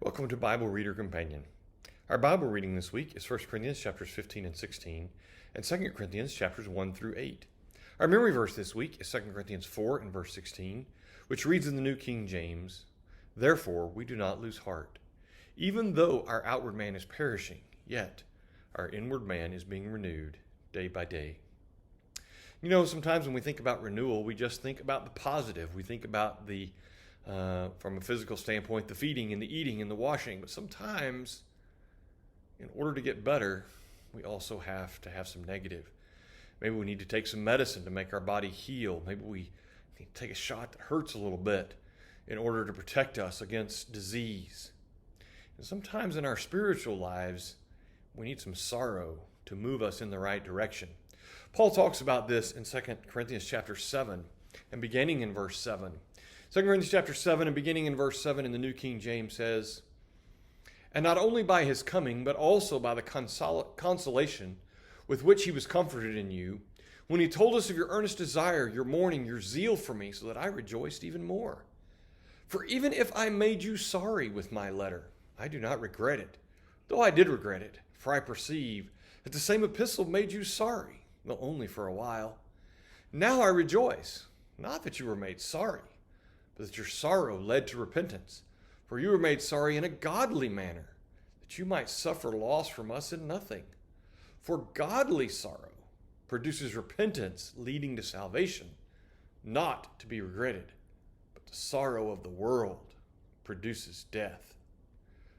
Welcome to Bible Reader Companion. Our Bible reading this week is 1 Corinthians chapters 15 and 16 and 2 Corinthians chapters 1 through 8. Our memory verse this week is 2 Corinthians 4 and verse 16, which reads in the New King James, "Therefore we do not lose heart. Even though our outward man is perishing, yet our inward man is being renewed day by day." You know, sometimes when we think about renewal, we just think about the positive. We think about from a physical standpoint, the feeding and the eating and the washing. But sometimes, in order to get better, we also have to have some negative. Maybe we need to take some medicine to make our body heal. Maybe we need to take a shot that hurts a little bit in order to protect us against disease. And sometimes in our spiritual lives, we need some sorrow to move us in the right direction. Paul talks about this in 2 Corinthians chapter 7 and beginning in verse 7. 2 Corinthians chapter 7 and beginning in verse 7 in the New King James says, "And not only by his coming, but also by the consolation with which he was comforted in you, when he told us of your earnest desire, your mourning, your zeal for me, so that I rejoiced even more. For even if I made you sorry with my letter, I do not regret it, though I did regret it, for I perceive that the same epistle made you sorry, though only for a while. Now I rejoice, not that you were made sorry, but that your sorrow led to repentance. For you were made sorry in a godly manner, that you might suffer loss from us in nothing. For godly sorrow produces repentance leading to salvation, not to be regretted, but the sorrow of the world produces death.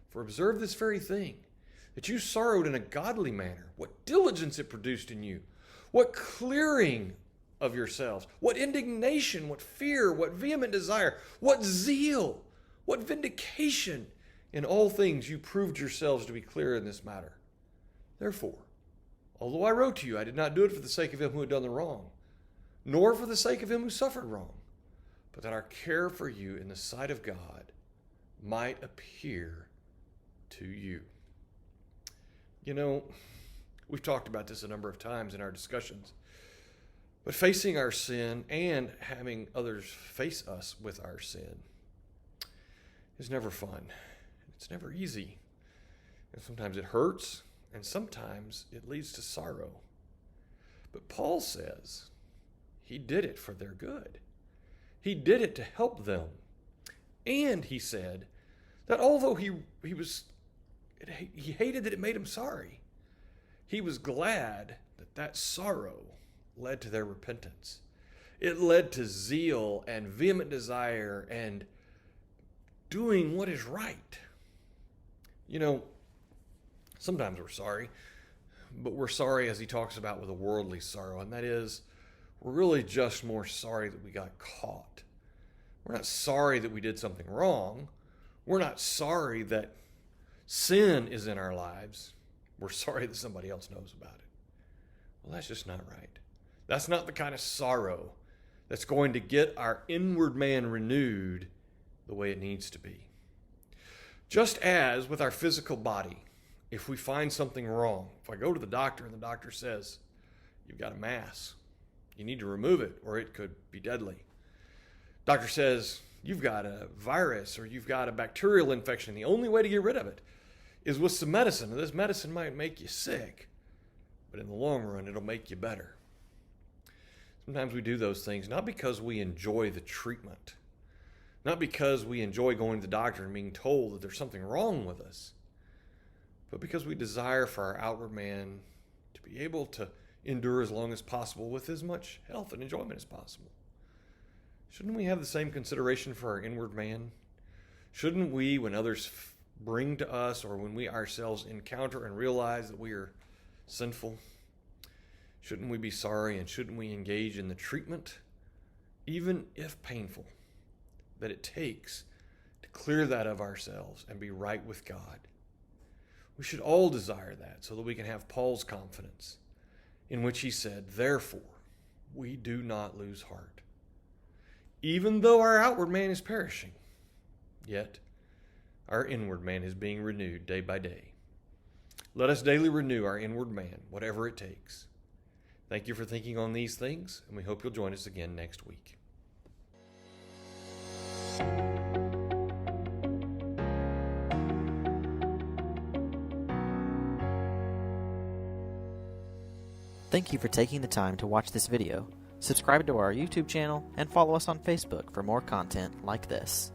For observe this very thing, that you sorrowed in a godly manner, what diligence it produced in you, what clearing of yourselves, what indignation, what fear, what vehement desire, what zeal, what vindication. In all things you proved yourselves to be clear in this matter. Therefore, although I wrote to you, I did not do it for the sake of him who had done the wrong, nor for the sake of him who suffered wrong, but that our care for you in the sight of God might appear to you." You know, we've talked about this a number of times in our discussions. But facing our sin and having others face us with our sin is never fun. It's never easy. And sometimes it hurts, and sometimes it leads to sorrow. But Paul says he did it for their good. He did it to help them. And he said that although he hated that it made him sorry, he was glad that sorrow led to their repentance. It led to zeal and vehement desire and doing what is right. You know, sometimes we're sorry, but we're sorry, as he talks about, with a worldly sorrow, and that is, we're really just more sorry that we got caught. We're not sorry that we did something wrong. We're not sorry that sin is in our lives. We're sorry that somebody else knows about it. Well, that's just not right. That's not the kind of sorrow that's going to get our inward man renewed the way it needs to be. Just as with our physical body, if we find something wrong, if I go to the doctor and the doctor says, "You've got a mass, you need to remove it or it could be deadly." Doctor says, "You've got a virus or you've got a bacterial infection. The only way to get rid of it is with some medicine. And this medicine might make you sick, but in the long run, it'll make you better." Sometimes we do those things not because we enjoy the treatment, not because we enjoy going to the doctor and being told that there's something wrong with us, but because we desire for our outward man to be able to endure as long as possible with as much health and enjoyment as possible. Shouldn't we have the same consideration for our inward man? Shouldn't we, when others bring to us or when we ourselves encounter and realize that we are sinful, shouldn't we be sorry and shouldn't we engage in the treatment, even if painful, that it takes to clear that of ourselves and be right with God? We should all desire that so that we can have Paul's confidence in which he said, "Therefore, we do not lose heart. Even though our outward man is perishing, yet our inward man is being renewed day by day." Let us daily renew our inward man, whatever it takes. Thank you for thinking on these things, and we hope you'll join us again next week. Thank you for taking the time to watch this video. Subscribe to our YouTube channel and follow us on Facebook for more content like this.